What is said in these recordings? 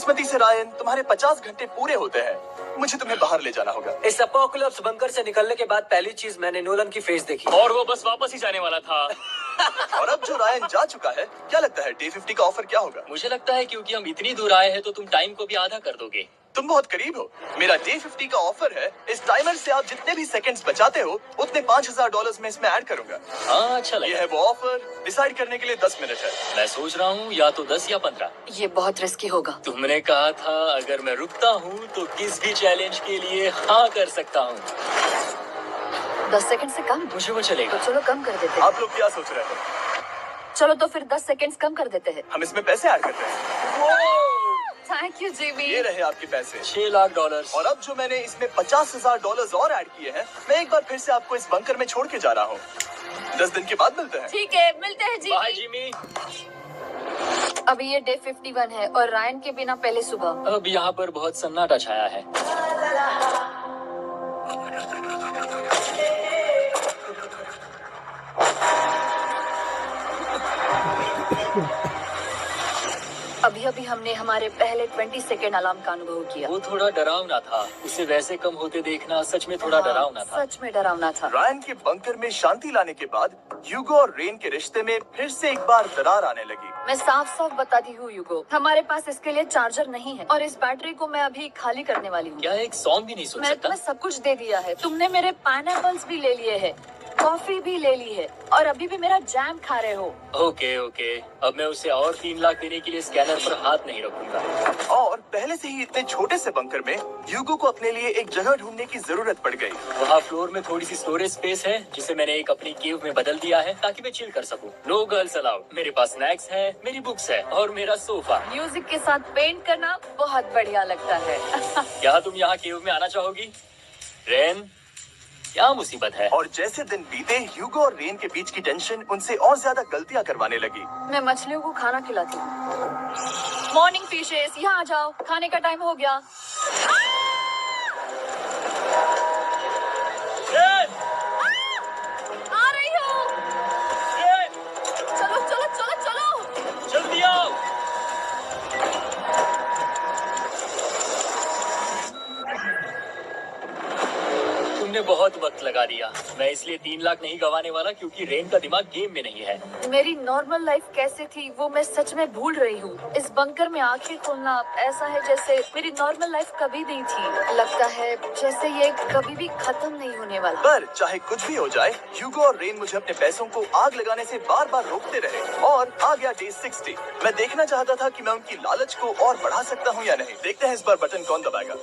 बदकिस्मती से रायन, तुम्हारे 50 घंटे पूरे होते हैं। मुझे तुम्हें बाहर ले जाना होगा। इस अपोकलिप्स बंकर से निकलने के बाद पहली चीज मैंने नोलन की फेस देखी, और वो बस वापस ही जाने वाला था। और अब जो रायन जा चुका है, क्या लगता है डे 50 का ऑफर क्या होगा? मुझे लगता है क्योंकि हम इतनी दूर आए हैं तो तुम टाइम को भी आधा कर दोगे। तुम बहुत करीब हो। मेरा डे 50 का ऑफर है, इस टाइमर से आप जितने भी सेकंड्स बचाते हो उतने $5000 में इसमें ऐड करूंगा। हाँ, अच्छा ये लगा। है वो ऑफर। डिसाइड करने के लिए 10 मिनट है। मैं सोच रहा हूँ या तो 10 या 15। ये बहुत रिस्की होगा। तुमने कहा था अगर मैं रुकता हूँ तो किस भी चैलेंज के लिए हाँ कर सकता हूँ। 10 सेकंड से कम? मुझे वो चलेगा। तो चलो कम कर देते हैं। आप लोग क्या सोच रहे हैं? चलो तो फिर 10 सेकंड कम कर देते हैं। हम इसमें पैसे ऐड करते हैं। Thank you Jimmy. ये रहे आपके पैसे। $6 लाख। और अब जो मैंने इसमें $50,000 और ऐड किए हैं, मैं एक बार फिर से आपको इस बंकर में छोड़ के जा रहा हूँ। 10 दिन के बाद मिलते हैं। ठीक है, मिलते हैं बाय जिमी। जिमी। अभी ये डे 51 है और रायन के बिना पहले सुबह। अब यहाँ पर बहुत सन्नाटा छाया है। अभी अभी हमने हमारे पहले 20 सेकंड अलार्म का अनुभव किया। वो थोड़ा डरावना था। उसे वैसे कम होते देखना सच में थोड़ा डरावना था। सच में डरावना था। रायन के बंकर में शांति लाने के बाद ह्यूगो और रेन के रिश्ते में फिर से एक बार दरार आने लगी। मैं साफ साफ बताती हूँ यूगो, हमारे पास इसके लिए चार्जर नहीं है और इस बैटरी को मैं अभी खाली करने वाली हूँ। क्या एक सॉन्ग भी नहीं सुन मैं सकता? तुम्हें सब कुछ दे दिया है। तुमने मेरे पाइनएप्पल्स भी ले लिए हैं, कॉफी भी ले ली है और अभी भी मेरा जैम खा रहे हो। ओके ओके, अब मैं उसे और 3 लाख देने के लिए स्कैनर पर हाथ नहीं रखूंगा। और पहले से ही इतने छोटे से बंकर में ह्यूगो को अपने लिए एक जगह ढूंढने की जरूरत पड़ गई। वहाँ फ्लोर में थोड़ी सी स्टोरेज स्पेस है जिसे मैंने एक अपनी केव में बदल दिया है ताकि मैं चिल कर सकूं। No girls allowed. मेरे पास स्नैक्स है, मेरी बुक्स है और मेरा सोफा। म्यूजिक के साथ पेंट करना बहुत बढ़िया लगता है। क्या तुम यहाँ केव में आना चाहोगी? रेन, क्या मुसीबत है? और जैसे दिन बीते, ह्यूगो और रेन के बीच की टेंशन उनसे और ज्यादा गलतियां करवाने लगी। मैं मछलियों को खाना खिलाती हूँ। मॉर्निंग फिशेस, यहाँ आ जाओ, खाने का टाइम हो गया। रेन! आ रही हूँ। रेन! चलो चलो चलो चलो। जल्दी आओ। तुमने बहुत वक्त लगा दिया। मैं इसलिए 3 लाख नहीं गंवाने वाला क्योंकि रेन का दिमाग गेम में नहीं है। मेरी नॉर्मल लाइफ कैसे थी वो मैं सच में भूल रही हूँ। इस बंकर में आंखें खोलना ऐसा है जैसे मेरी नॉर्मल लाइफ कभी नहीं थी। लगता है जैसे ये कभी भी खत्म नहीं होने वाला। पर चाहे कुछ भी हो जाए, ह्यूगो और रेन मुझे अपने पैसों को आग लगाने से बार बार रोकते रहे। और आ गया डे 60। मैं देखना चाहता था कि मैं उनकी लालच को और बढ़ा सकता हूँ या नहीं। देखते हैं इस बार बटन कौन दबाएगा।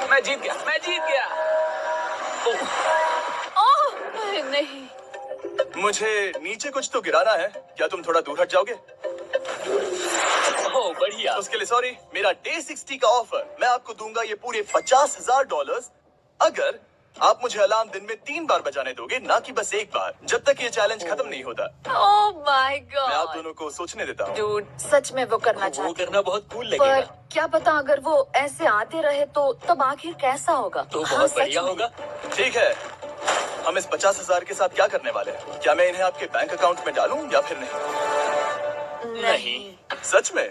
मैं जीत गया, मैं जीत गया। ओह नहीं। मुझे नीचे कुछ तो गिराना है। क्या तुम थोड़ा दूर हट जाओगे? ओह बढ़िया। उसके लिए सॉरी। मेरा डे 60 का ऑफर, मैं आपको दूंगा ये पूरे $50,000 अगर आप मुझे अलार्म दिन में 3 बार बजाने दोगे, ना कि बस एक बार, जब तक ये चैलेंज खत्म नहीं होता। ओह माय मैं आप गॉड। दोनों को सोचने देता हूँ। डूड, सच में वो करना वो चाहती हूँ। करना बहुत कूल पर लगेगा। क्या पता अगर वो ऐसे आते रहे तो तब आखिर कैसा होगा। तो हाँ, बहुत सच बढ़िया में। होगा। ठीक है, हम इस 50,000 के साथ क्या करने वाले हैं? क्या मैं इन्हें आपके बैंक अकाउंट में डालूं या फिर नहीं? नहीं। सच में?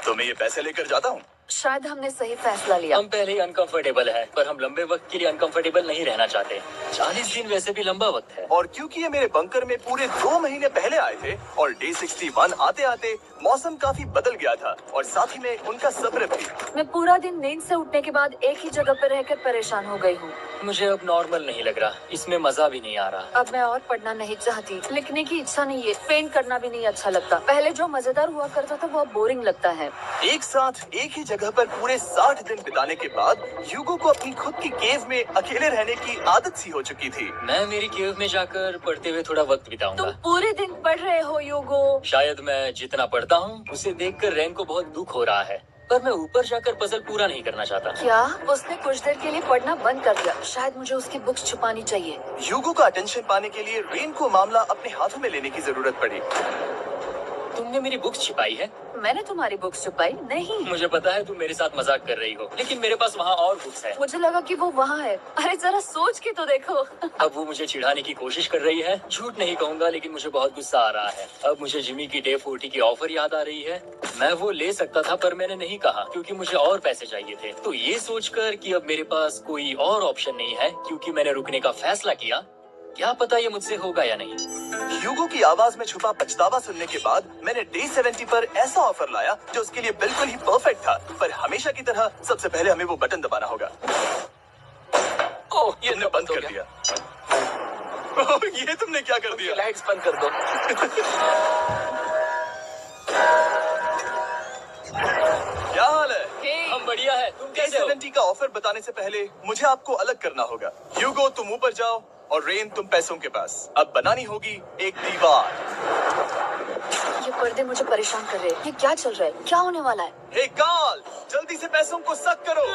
तो मैं ये पैसे लेकर जाता हूँ। शायद हमने सही फैसला लिया। हम पहले ही अनकंफर्टेबल है, पर हम लंबे वक्त के लिए अनकंफर्टेबल नहीं रहना चाहते। 40 दिन वैसे भी लंबा वक्त है। और क्योंकि ये मेरे बंकर में पूरे 2 महीने पहले आए थे और डे 61 आते आते मौसम काफी बदल गया था और साथ ही में उनका सब्र भी। मैं पूरा दिन नींद से उठने के बाद एक ही जगह पर रहकर परेशान हो गई हूँ। मुझे अब नॉर्मल नहीं लग रहा, इसमें मजा भी नहीं आ रहा। अब मैं और पढ़ना नहीं चाहती, लिखने की इच्छा नहीं है, पेंट करना भी नहीं अच्छा लगता। पहले जो मजेदार हुआ करता था वो अब बोरिंग लगता है। एक साथ एक ही जगह पर पूरे 60 दिन बिताने के बाद ह्यूगो को अपनी खुद की केव में अकेले रहने की आदत सी हो चुकी थी। मैं मेरी केव में जाकर पढ़ते हुए थोड़ा वक्त तुम बिताऊंगा। पूरे दिन पढ़ रहे हो योगो। शायद मैं जितना पढ़ता हूँ उसे देखकर रैन को बहुत दुख हो रहा है, पर मैं ऊपर जाकर पजल पूरा नहीं करना चाहता। क्या उसने कुछ देर के लिए पढ़ना बंद कर दिया? शायद मुझे उसकी बुक्स छुपानी चाहिए। ह्यूगो का अटेंशन पाने के लिए रेन को मामला अपने हाथों में लेने की जरूरत पड़ी। तुमने मेरी बुक्स छिपाई है? मैंने तुम्हारी बुक्स छुपाई नहीं। मुझे पता है तुम मेरे साथ मजाक कर रही हो, लेकिन मेरे पास वहाँ और बुक्स है। मुझे लगा कि वो वहाँ है। अरे जरा सोच के तो देखो। अब वो मुझे चिढ़ाने की कोशिश कर रही है। झूठ नहीं कहूंगा, लेकिन मुझे बहुत गुस्सा आ रहा है। अब मुझे जिमी की डे 40 की ऑफर याद आ रही है। मैं वो ले सकता था, पर मैंने नहीं कहा क्योंकि मुझे और पैसे चाहिए थे। तो ये सोचकर कि अब मेरे पास कोई और ऑप्शन नहीं है, क्योंकि मैंने रुकने का फैसला किया, क्या पता ये मुझसे होगा या नहीं। ह्यूगो की आवाज में छुपा पछतावा सुनने के बाद मैंने डे 70 पर ऐसा ऑफर लाया जो उसके लिए बिल्कुल ही परफेक्ट था। पर हमेशा की तरह सबसे पहले हमें वो बटन दबाना होगा। ओह, ये तुमने बंद कर दिया। ओह, ये तुमने क्या कर दिया? लाइट्स बंद कर दो। क्या हाल है? हम बढ़िया है, तुम डे कैसे हो? 70 का ऑफर बताने से पहले मुझे आपको अलग करना होगा। ह्यूगो तुम ऊपर जाओ और रेन तुम पैसों के पास। अब बनानी होगी एक दीवार। ये पर्दे मुझे परेशान कर रहे हैं। ये क्या चल रहा है? क्या होने वाला है? हे गाल, जल्दी से पैसों को सक करो।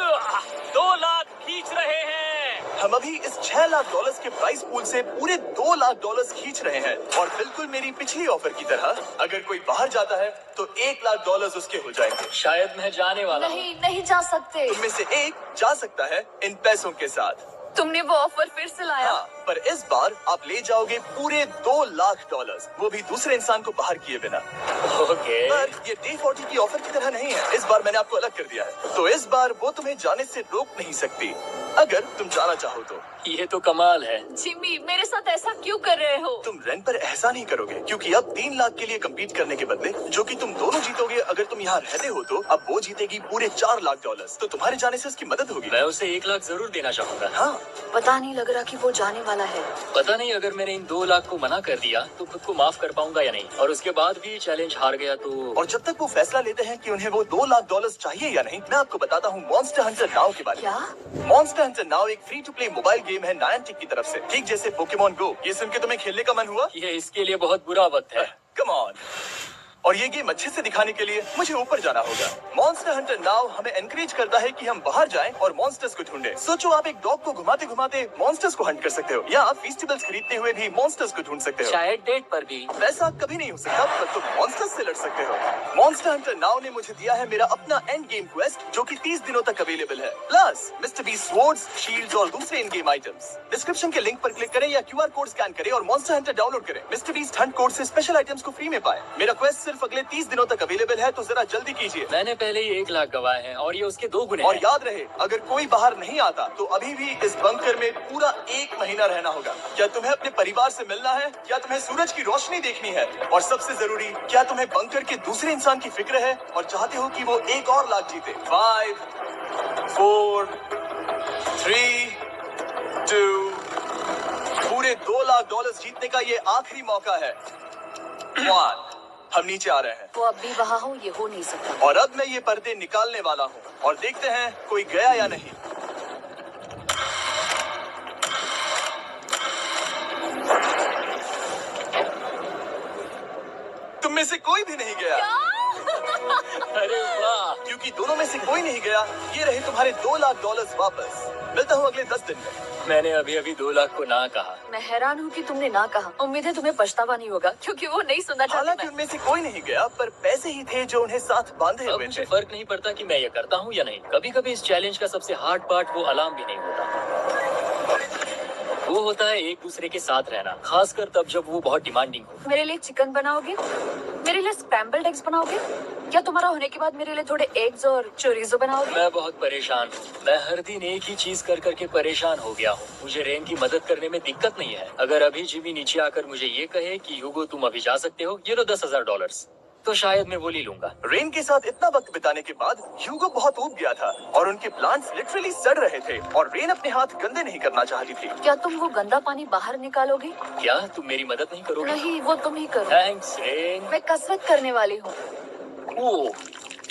2 लाख खींच रहे हैं। हम अभी इस $6 लाख के प्राइस पूल से पूरे $2 लाख खींच रहे हैं। और बिल्कुल मेरी पिछली ऑफर की तरह अगर कोई बाहर जाता है तो $1 लाख उसके हो जाएंगे। शायद मैं जाने वाला हूँ। नहीं, नहीं जा सकते। तुम में से एक जा सकता है इन पैसों के साथ। तुमने वो ऑफर फिर से लाया। हाँ, पर इस बार आप ले जाओगे पूरे $2 लाख, वो भी दूसरे इंसान को बाहर किए बिना। ओके। पर ये डे 40 की ऑफर की तरह नहीं है। इस बार मैंने आपको अलग कर दिया है, तो इस बार वो तुम्हें जाने से रोक नहीं सकती अगर तुम जाना चाहो तो। ये तो कमाल है। जिमी, मेरे साथ ऐसा क्यों कर रहे हो? तुम रेंट पर ऐसा नहीं करोगे, क्योंकि अब 3 लाख के लिए कम्पीट करने के बदले जो कि तुम दोनों जीतोगे अगर तुम यहाँ रहते हो, तो अब वो जीतेगी पूरे $4 लाख। तो तुम्हारे जाने से उसकी मदद होगी। मैं उसे 1 लाख जरूर देना चाहूंगा। हाँ, पता नहीं लग रहा कि वो जाने वाला है। पता नहीं अगर मैंने इन 2 लाख को मना कर दिया तो खुद को माफ कर पाऊंगा या नहीं, और उसके बाद भी चैलेंज हार गया तो। और जब तक वो फैसला लेते हैं कि उन्हें वो $2 लाख चाहिए या नहीं, मैं आपको बताता हूँ मॉन्स्टर हंटर नाउ के बारे में। क्या? मॉन्स्टर हंटर नाउ एक free to play mobile game है नायंटिक की तरफ से, ठीक जैसे पोकेमॉन गो। ये सुन के तुम्हें खेलने का मन हुआ? ये इसके लिए बहुत बुरा वक्त है। Come on. और ये गेम अच्छे से दिखाने के लिए मुझे ऊपर जाना होगा। मॉन्स्टर हंटर नाउ हमें एनकरेज करता है कि हम बाहर जाएं और मॉन्स्टर्स को ढूंढें। सोचो, आप एक डॉग को घुमाते घुमाते मॉन्स्टर्स को हंट कर सकते हो, या आप फेस्टिवल्स खरीदते हुए भी मॉन्स्टर्स को ढूंढ सकते हो। शायद डेट पर भी। वैसा कभी नहीं हो सकता, पर तुम मॉन्स्टर्स से लड़ सकते हो। मॉन्स्टर हंटर नाउ ने मुझे दिया है मेरा अपना एंड गेम क्वेस्ट, जो कि 30 दिनों तक अवेलेबल है, plus mister beast swords, shields और दूसरे इन गेम आइटम्स। डिस्क्रिप्शन के लिंक पर क्लिक करें या QR कोड स्कैन करें और मॉन्स्टर हंटर डाउनलोड करें। मिस्टर बीस्ट हंट कोड से स्पेशल आइटम्स को फ्री में पाएं। मेरा क्वेस्ट सिर्फ अगले 30 दिनों तक अवेलेबल है, तो जरा जल्दी कीजिए। मैंने पहले ही 1 लाख गवाए हैं और ये उसके 2 गुने और हैं। याद रहे, अगर कोई बाहर नहीं आता तो अभी भी इस बंकर में पूरा 1 महीना रहना होगा। क्या तुम्हें अपने परिवार से मिलना है? क्या तुम्हें सूरज की रोशनी देखनी है? और सबसे जरूरी, क्या तुम्हें बंकर के दूसरे इंसान की फिक्र है और चाहते हो कि वो $1 और लाख जीते? 5, 4, 3, 2, पूरे $2 लाख जीतने का ये आखिरी मौका है। 1, हम नीचे आ रहे हैं। वो अब भी वहाँ हो, ये हो नहीं सकता। और अब मैं ये पर्दे निकालने वाला हूँ और देखते हैं कोई गया या नहीं। तुम में से कोई भी नहीं गया। अरे वाह। क्योंकि दोनों में से कोई नहीं गया, ये रहे तुम्हारे $2 लाख वापस। मिलता हूँ अगले 10 दिन में। मैंने अभी अभी 2 लाख को ना कहा। मैं हैरान हूँ कि तुमने ना कहा। उम्मीद है तुम्हें पछतावा नहीं होगा, क्योंकि वो नहीं सुनना हालांकि चाहती। उनमें से कोई नहीं गया, पर पैसे ही थे जो उन्हें साथ बांधे अब हुए मुझे थे। फर्क नहीं पड़ता कि मैं ये करता हूँ या नहीं। कभी कभी इस चैलेंज का सबसे हार्ड पार्ट वो अलार्म भी नहीं होता, वो होता है एक दूसरे के साथ रहना, खासकर तब जब वो बहुत डिमांडिंग हो। मेरे लिए चिकन बनाओगे? मेरे लिए स्क्रैम्बल्ड एग्स बनाओगे? क्या तुम्हारा होने के बाद मेरे लिए थोड़े एग्स और चोरिजो बनाओगे? मैं बहुत परेशान हूँ। मैं हर दिन एक ही चीज कर करके परेशान हो गया हूँ। मुझे रेन की मदद करने में दिक्कत नहीं है। अगर अभी जिमी नीचे आकर मुझे ये कहे कि ह्यूगो तुम अभी जा सकते हो, ये लो $10,000, तो शायद मैं वो ले लूंगा। रेन के साथ इतना वक्त बिताने के बाद ह्यूगो बहुत ऊब गया था और उनके प्लांट्स लिटरली सड़ रहे थे और रेन अपने हाथ गंदे नहीं करना चाहती थी। क्या तुम वो गंदा पानी बाहर निकालोगे? क्या तुम मेरी मदद नहीं करोगे? नहीं, वो तुम ही करो। Thanks rain. मैं कसरत करने वाली हूँ। ओह,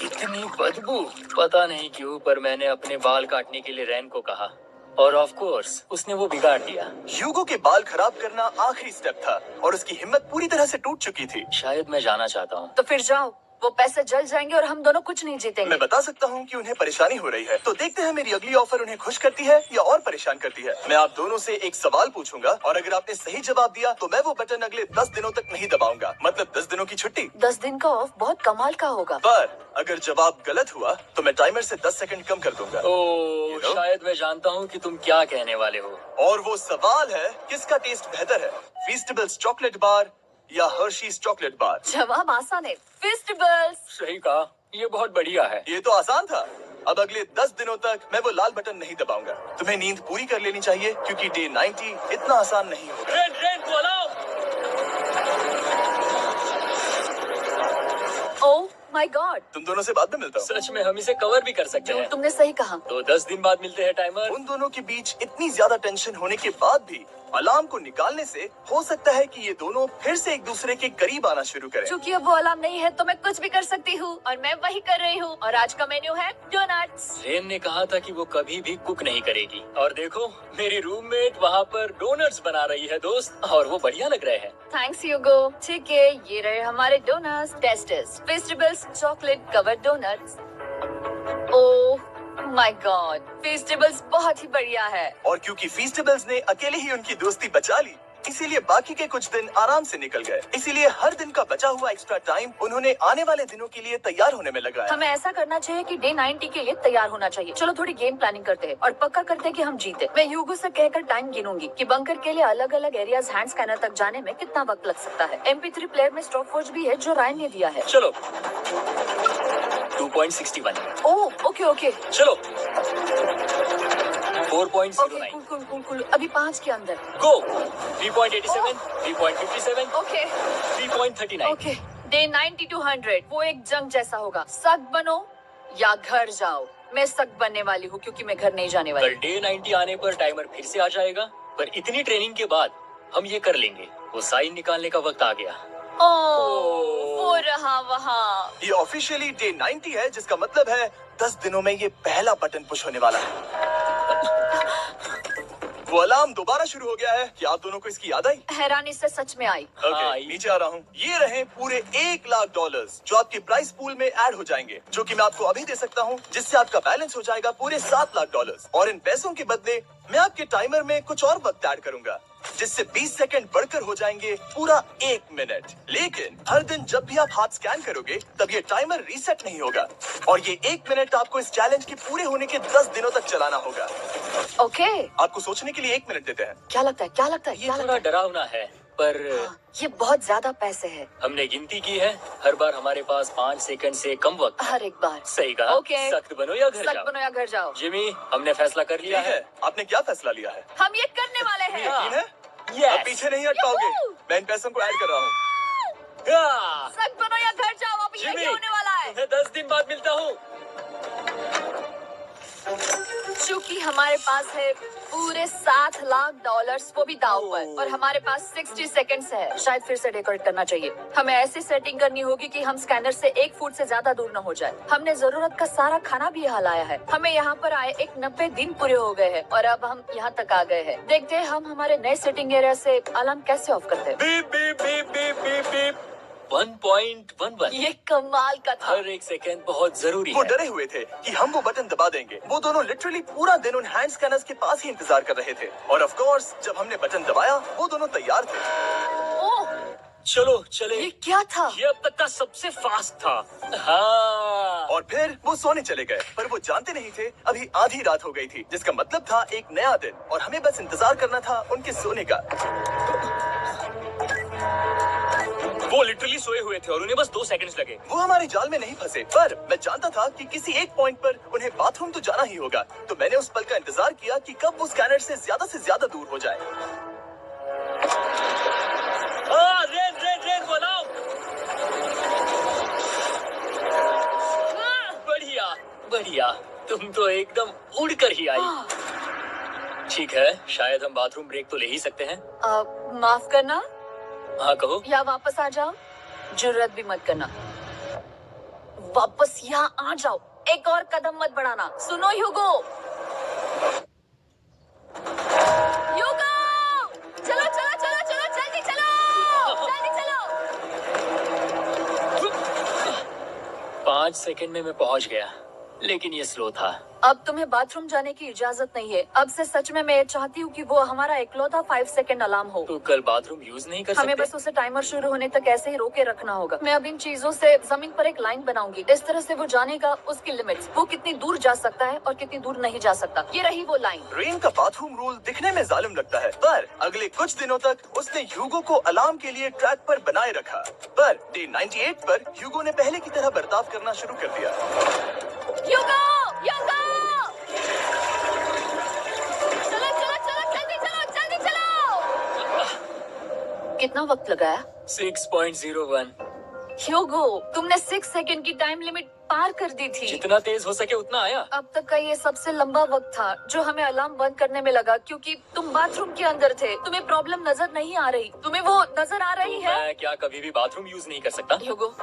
इतनी बदबू। पता नहीं क्यों, पर मैंने अपने बाल काटने के लिए रेन को कहा और ऑफ कोर्स उसने वो बिगाड़ दिया। ह्यूगो के बाल खराब करना आखिरी स्टेप था और उसकी हिम्मत पूरी तरह से टूट चुकी थी। शायद मैं जाना चाहता हूँ। तो फिर जाओ। वो पैसे जल जाएंगे और हम दोनों कुछ नहीं जीतेंगे। मैं बता सकता हूँ कि उन्हें परेशानी हो रही है, तो देखते हैं मेरी अगली ऑफर उन्हें खुश करती है या और परेशान करती है। मैं आप दोनों से एक सवाल पूछूंगा और अगर आपने सही जवाब दिया तो मैं वो बटन अगले 10 दिनों तक नहीं दबाऊंगा, मतलब 10 दिनों की छुट्टी। 10 दिन का ऑफ बहुत कमाल का होगा। पर अगर जवाब गलत हुआ तो मैं टाइमर से 10 सेकंड कम कर दूंगा। ओ, शायद मैं जानता हूँ कि तुम क्या कहने वाले हो। और वो सवाल है, किसका टेस्ट बेहतर है, फीस्टेबल्स चॉकलेट बार या हर्शीज चॉकलेट बार? जवाब आसान है, फेस्टिवल्स। सही कहा, ये बहुत बढ़िया है। ये तो आसान था। अब अगले 10 दिनों तक मैं वो लाल बटन नहीं दबाऊंगा। तुम्हें नींद पूरी कर लेनी चाहिए क्योंकि डे 90 इतना आसान नहीं होगा। रेन को अलाउ। ओह माय गॉड, तुम दोनों से बाद में मिलता हूँ। सच में हम इसे कवर भी कर सकते हैं। तुमने सही कहा। तो 10 दिन बाद मिलते हैं टाइमर। उन दोनों के बीच इतनी ज्यादा टेंशन होने के बाद भी अलार्म को निकालने से हो सकता है कि ये दोनों फिर से एक दूसरे के करीब आना शुरू करें। क्योंकि अब वो अलार्म नहीं है तो मैं कुछ भी कर सकती हूँ और मैं वही कर रही हूँ। और आज का मेन्यू है डोनट्स। रेन ने कहा था कि वो कभी भी कुक नहीं करेगी और देखो मेरी रूममेट वहाँ पर डोनट्स बना रही है दोस्त, और वो बढ़िया लग रहे हैं। Thanks Hugo. ठीक है, ये रहे हमारे donuts. Testers, festivals chocolate covered donuts. Oh my god, festivals बहुत ही बढ़िया है। और क्योंकि फीस्टेबल्स ने अकेले ही उनकी दोस्ती बचा ली, इसीलिए बाकी के कुछ दिन आराम से निकल गए। इसीलिए हर दिन का बचा हुआ एक्स्ट्रा टाइम उन्होंने आने वाले दिनों के लिए तैयार होने में लगाया। हमें ऐसा करना चाहिए कि डे 90 के लिए तैयार होना चाहिए। चलो थोड़ी गेम प्लानिंग करते हैं और पक्का करते हैं कि हम जीते। मैं यूगो से कहकर टाइम गिनूंगी कि बंकर के लिए अलग अलग एरियाज हैंड स्कैनर तक जाने में कितना वक्त लग सकता है। MP3 प्लेयर में स्टॉप वॉच भी है जो रायन ने दिया है। चलो 2.61। ओह ओके ओके चलो okay 4.09। Cool cool cool cool. अभी 5 के अंदर। गो 3.87, 3.57, ओके 3.39। ओके। डे 90 to 100 वो एक जंग जैसा होगा। सख्त बनो या घर जाओ। मैं सख्त बनने वाली हूँ क्योंकि मैं घर नहीं जाने वाली। कल डे 90 आने पर टाइमर फिर से आ जाएगा, पर इतनी ट्रेनिंग के बाद हम ये कर लेंगे। वो साइन निकालने का वक्त आ गया। वो रहा वहाँ। ये ऑफिशियली डे 90 है, जिसका मतलब है 10 दिनों में ये पहला बटन पुश होने वाला है। वो अलार्म दोबारा शुरू हो गया है। क्या आप दोनों को इसकी याद आई? हैरानी से सच में आई। ओके, नीचे आ रहा हूँ। ये रहे पूरे $1,00,000 जो आपके प्राइस पूल में ऐड हो जाएंगे, जो कि मैं आपको अभी दे सकता हूँ, जिससे आपका बैलेंस हो जाएगा पूरे $7,00,000। और इन पैसों के बदले मैं आपके टाइमर में कुछ और वक्त ऐड करूंगा, जिससे 20 सेकंड बढ़कर हो जाएंगे पूरा 1 मिनट। लेकिन हर दिन जब भी आप हाथ स्कैन करोगे तब ये टाइमर रीसेट नहीं होगा, और ये 1 मिनट आपको इस चैलेंज के पूरे होने के 10 दिनों तक चलाना होगा। ओके। आपको सोचने के लिए 1 मिनट देते हैं। क्या लगता है क्या लगता है ये क्या लगता थोड़ा है? डरावना है, पर ये बहुत ज्यादा पैसे है हमने गिनती की है, हर बार हमारे पास 5 सेकंड से कम वक्त है। हर एक बार। सही कहा। ओके। सख्त बनो या घर सख्त जाओ। बनो या घर जाओ। जिमी, हमने फैसला कर लिया ठीक है। है, आपने क्या फैसला लिया है? हम ये करने वाले हैं। यकीन है? Yes. अब पीछे नहीं हट पाओगे। Yahoo! मैं इन पैसों को ऐड कर रहा हूँ। हाँ। सख्त बनो या घर जाओ। अब जिमी, यही होने वाला है। तुम्हें 10 दिन बाद मिलता हूँ। चूंकि हमारे पास है पूरे $7,00,000 वो भी दाव पर, और हमारे पास 60 सेकंड्स है। शायद फिर से डेकोरेट करना चाहिए। हमें ऐसी सेटिंग करनी होगी कि हम स्कैनर से 1 फुट से ज्यादा दूर न हो जाए। हमने जरूरत का सारा खाना भी यहाँ लाया है। हमें यहाँ पर आए 90 दिन पूरे हो गए हैं और अब हम यहाँ तक आ गए हैं। देखते हैं हम हमारे नए सेटिंग एरिया से अलार्म कैसे ऑफ करते हैं। Beep beep beep beep beep beep. 1.11। ये कमाल का था। हर एक सेकंड बहुत जरूरी वो है। डरे हुए थे कि हम वो बटन दबा देंगे। वो दोनों लिटरली पूरा दिन उन हैंड स्कैनर्स के पास ही इंतजार कर रहे थे, और ऑफ कोर्स जब हमने बटन दबाया वो दोनों तैयार थे। ओह, चलो चले। ये क्या था? ये अब तक का सबसे फास्ट था। हाँ। और फिर वो सोने चले गए, पर वो जानते नहीं थे अभी आधी रात हो गई थी, जिसका मतलब था एक नया दिन, और हमें बस इंतजार करना था उनके सोने का। वो लिटरली सोए हुए थे और उन्हें बस 2 सेकंड्स लगे। वो हमारे जाल में नहीं फंसे, पर मैं जानता था कि किसी एक पॉइंट पर उन्हें बाथरूम तो जाना ही होगा, तो मैंने उस पल का इंतजार किया कि कब वो स्कैनर से ज्यादा दूर हो जाए। रेन रेन रेन बनाओ। बढ़िया बढ़िया, तुम तो एकदम उड़कर ही आई। ठीक है, शायद हम बाथरूम ब्रेक तो ले ही सकते हैं। माफ करना हाँ कहो। या वापस आ जाओ। जरूरत भी मत करना। वापस यहाँ आ जाओ। एक और कदम मत बढ़ाना। सुनो ह्यूगो। ह्यूगो, चलो चलो चलो चलो, जल्दी चलो जल्दी चलो। सेकंड में मैं पहुंच गया, लेकिन ये स्लो था। अब तुम्हें बाथरूम जाने की इजाजत नहीं है। अब से सच में मैं चाहती हूँ कि वो हमारा इकलौता 5 सेकंड अलार्म हो। तो कल बाथरूम यूज नहीं कर हमें सकते? बस उसे टाइमर शुरू होने तक ऐसे ही रोके रखना होगा। मैं अब इन चीजों से जमीन पर एक लाइन बनाऊंगी। इस तरह से वो जानेगा उसकी लिमिट्स, वो कितनी दूर जा सकता है और कितनी दूर नहीं जा सकता। ये रही वो लाइन। रेन का बाथरूम रूल दिखने में जालिम लगता है, पर अगले कुछ दिनों तक उसने ह्यूगो को अलार्म के लिए ट्रैक पर बनाए रखा। पर डे 98 पर ह्यूगो ने पहले की तरह बर्ताव करना शुरू कर दिया। ह्यूगो! ह्यूगो! चलो चलो चलो, जल्दी चलो, जल्दी चलो! कितना वक्त लगाया? 6.01। ह्यूगो, तुमने 6 सेकंड की टाइम लिमिट पार कर दी थी। जितना तेज हो सके उतना आया। अब तक का ये सबसे लंबा वक्त था जो हमें अलार्म बंद करने में लगा, क्योंकि तुम बाथरूम के अंदर थे। तुम्हें प्रॉब्लम नजर नहीं आ रही। तुम्हें वो नजर आ रही है? मैं क्या कभी भी बाथरूम यूज नहीं कर सकता? ह्यूगो,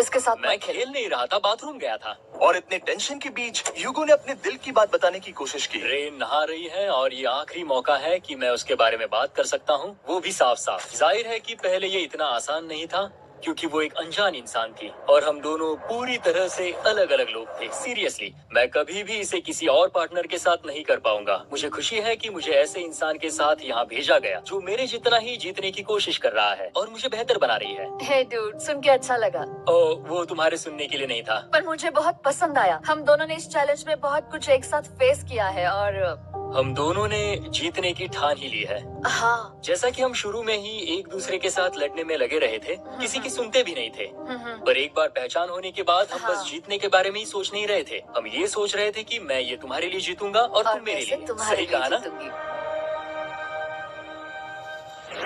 इसके साथ मैं मत खेल। खेल नहीं रहा था, बाथरूम गया था। और इतने टेंशन के बीच ह्यूगो ने अपने दिल की बात बताने की कोशिश की। रेन नहा रही है और ये आखिरी मौका है कि मैं उसके बारे में बात कर सकता हूँ, वो भी साफ साफ। जाहिर है कि पहले ये इतना आसान नहीं था, क्योंकि वो एक अनजान इंसान थी और हम दोनों पूरी तरह से अलग अलग लोग थे। सीरियसली, मैं कभी भी इसे किसी और पार्टनर के साथ नहीं कर पाऊंगा। मुझे खुशी है कि मुझे ऐसे इंसान के साथ यहाँ भेजा गया जो मेरे जितना ही जीतने की कोशिश कर रहा है और मुझे बेहतर बना रही है। हे डूड, सुन के अच्छा लगा। वो तुम्हारे सुनने के लिए नहीं था। पर मुझे बहुत पसंद आया। हम दोनों ने इस चैलेंज में बहुत कुछ एक साथ फेस किया है और हम दोनों ने जीतने की ठान ही ली है। हाँ। जैसा कि हम शुरू में ही एक दूसरे के साथ लड़ने में लगे रहे थे, किसी की सुनते भी नहीं थे। पर एक बार पहचान होने के बाद हम हाँ। बस जीतने के बारे में ही सोच नहीं रहे थे। हम ये सोच रहे थे कि मैं ये तुम्हारे लिए जीतूंगा और तुम मेरे लिए। तुम्हारे सही लिए कहा ना? जीतूंगी।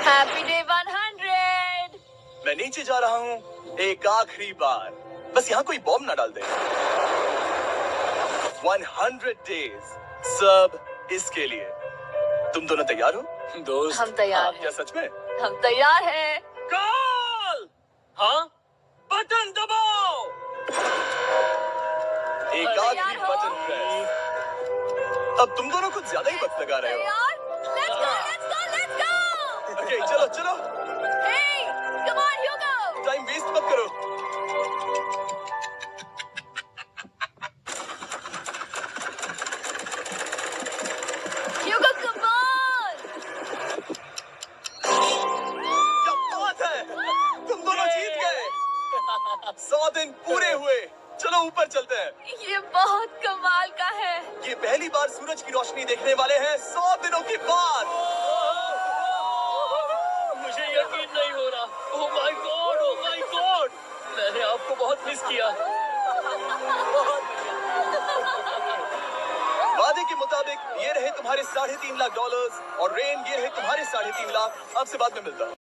Happy day 100। मैं नीचे जा रहा हूँ एक आखिरी बार, बस यहाँ कोई बॉम्ब ना डाल दे। 100 डेज, सब इसके लिए। तुम दोनों तैयार हो? दोस्त, हम तैयार क्या हैं। सच में? हम तैयार हैं। कॉल! हाँ, बटन दबाओ। एक तैयार आखिरी हो? Button press. अब तुम दोनों कुछ ज्यादा ही वक्त लगा रहे हो। तैयार? Let's go, let's go, let's go! Okay, चलो चलो, Hey, come on, Hugo! Time waste मत करो। Hugo, come on! क्या बात है, तुम दोनों जीत गए। 100 दिन पूरे हुए। चलो ऊपर चलते हैं। ये बहुत कमाल का है। ये पहली बार सूरज की रोशनी देखने वाले हैं 100 दिनों के बाद। मुझे यकीन नहीं हो रहा। ओह my God, oh my God, मैंने आपको बहुत मिस किया। वादे के मुताबिक ये रहे तुम्हारे $3.5 लाख और रेन ये रहे तुम्हारे 3.5 लाख। आपसे बाद में मिलता हूँ।